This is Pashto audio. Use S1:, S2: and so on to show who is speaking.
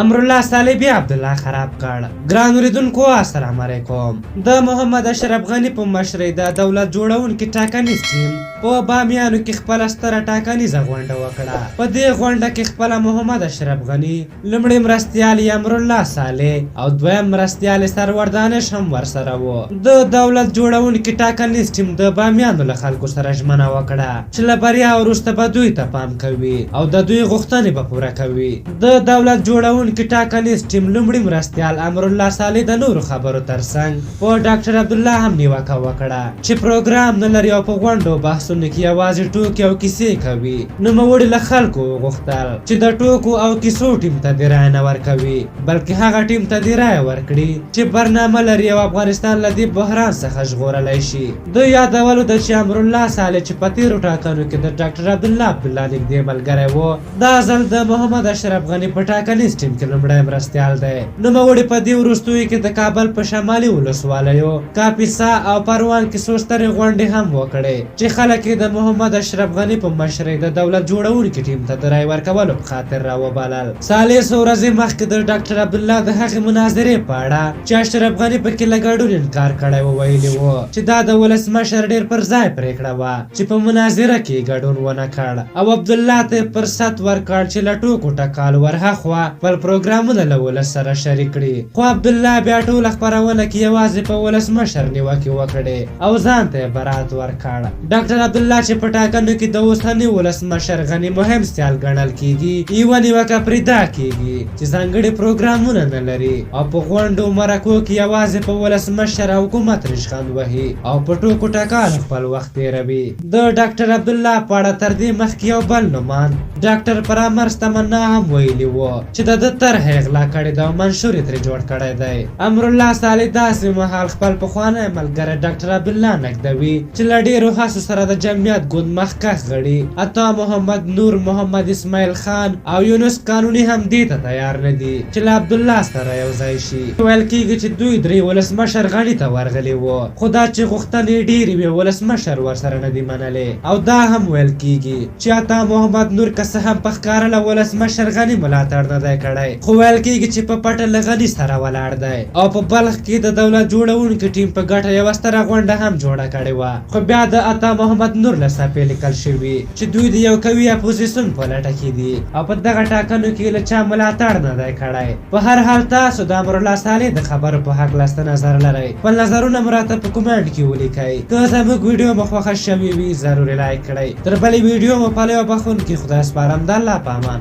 S1: امرالله صالح بیا عبدالله خراب کړ. ګران اوریدونکو السلام علیکم. د محمد اشرف غني په مشرۍ د دولت جوړونکي ټاکنیز ټیم په بامیانو کې خپله ستره ټاکنیزه غونډه وکړه. په دې غونډه کې خپله محمد اشرف غني لومړی مرستیال امرالله صالح او دویم مرستیال سرور دانش هم ورسره و. د دولت جوړونکي ټاکنیز ټیم د بامیانو له خلکو سره ژمنه وکړه چې له بریا وروسته به دوی ته پام کوي او د دوی غوښتنې به پوره کوي. د دولت جوړونکي ټاکنیز ټیم لومړي مرستیال امرالله صالح د نورو خبرو ترڅنګ په ډاکټر عبدالله هم نیوکه وکړه چې پروګرام نه لري او په غونډو بحثونو کې یوازې ټوکې او کیسې کوي. نوموړي له خلکو وغوښتل چې د ټوکو او کیسو ټیم ته دې رایه نه ورکوي بلکې هغه ټیم ته دې رایه ورکړي چې برنامه لري او افغانستان له دې بحران څخه ژغورلی شي. دوی یادولو ده چې امرالله صالح چې په تېرو ټاکنو کې د ډاکټر عبدالله نږدې ملګری و دا ځل د محمد اشرف غني په ټاکنیز ټیم کې لومړی مرستیال دی. نوموړي په دې وروستیو کې د کابل په شمالي ولسوالیو کاپیسا او پروان کې څو سترې غونډې هم وکړې چې خلک یې د محمد اشرف غني په مشرۍ د دولت جوړونکي ټیم ته د رایې ورکولو په خاطر راوبلل. صالح څو ورځې مخکې د ډاکټر عبدالله د هغې مناظرې په اړه چې اشرف غني پکې له ګډون انکار کړی و ویلي و چې دا د ولسمشر ډېر پر ځای پرېکړه وه چې په مناظره کې ګډون ونه کړ او عبدالله ته یې فرصت ورکړ چې له ټوکو ټکال ورهاخوا خپل پروګرامونه له ولس سره شریک کړي. خو عبدالله بیا ټوله خپرونه کې یوازې په ولسمشر نیوکې وکړې او ځان ته یې برات ورکړ. ډاکټر عبدالله چې په ټاکنو کې د اوسني ولسمشر غني مهم سیال ګڼل کېږي یوه نیوکه پرې دا کېږي چې ځانګړي پروګرامونه نه لري او په غونډو مرکو کې یوازې په ولسمشر او حکومت ریشخند وهي او په ټوکو ټکال خپل وخت تېروي. د ډاکټر عبدالله په اړه تر دې مخکې یو بل نومان ډاکټر پرامرس تمنا هم ویلي و چې د ده طرحه یې غلا کړې ده او منشور یې ترې جوړ کړی دی. امرالله صالح داسې مهال خپل پخوانی ملګری ډاکټر عبدالله نږدوي چې له ډېرو هڅو سره د جمعیت ګوند مخکښ غړي عطا محمد نور محمد اسماعیل خان او یونس قانوني هم دې ته تیار نه دي چې له عبدالله سره یو ځای شي. ویل کېږي چې دوی درې ولسمشر غني ته ورغلي وو خو دا چې غوښتنې ډېرې وې ولسمشر ورسره نه دي منلې او دا هم ویل کېږي چې عطا محمد نور که څه هم په ښکاره له ولسمشر غني ملاتړ نه دی کړی خو ویل کېږي چې په پټه له غني سره ولاړ دی او په بلخ کې د دولت جوړونکي ټیم په ګټه یوه ستره غونډه هم جوړه کړې وه. خو بیا د عطا محمد نور له څپې لیکل شوي چې دوی د یو قوي اپوزیسون په لټه کې دي او په دغه ټاکنو کې له چا ملاتړ نه دی کړی. په هر حال تاسو د امرالله صالح د خبرو په هکله څه نظر لرئ؟ خپل نظرونه مو راته په کومنټ کې ولیکئ. که زموږ ویډیو مو خوښه شوې وي ضروري لایک کړئ. تر بلې ویډیو مو پالئ او بخښونکي خدای سپارم. د الله په امان.